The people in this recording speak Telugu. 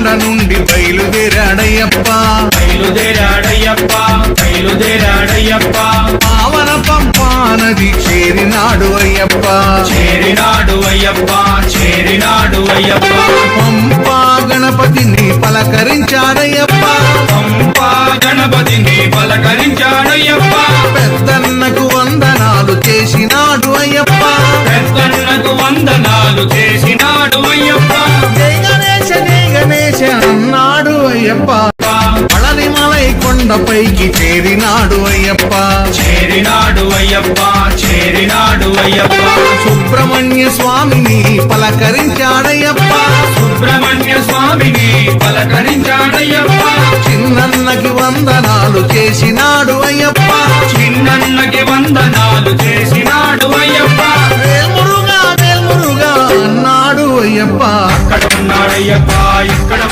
కొండ నుండి బయలుదేరాడయ్యప్ప పావన పంపా నది చేరినాడు అయ్యప్ప పంపా గణపతిని పలకరించాడయ్యప్ప పెద్దన్నకు వందనాలు చేసినాడు అయ్యప్ప జై గణేశ అన్నాడు అయ్యప్ప పళనిమలై కొండపైకి చేరినాడు అయ్యప్ప సుబ్రహ్మణ్య స్వామిని పలకరించాడయ్యప్ప చిన్నన్నకి వందనాలు చేసినాడు అయ్యప్ప వేల్మురుగా అన్నాడు అయ్యప్ప అక్కడ ఉన్నాడయ్యప్ప ఇక్కడ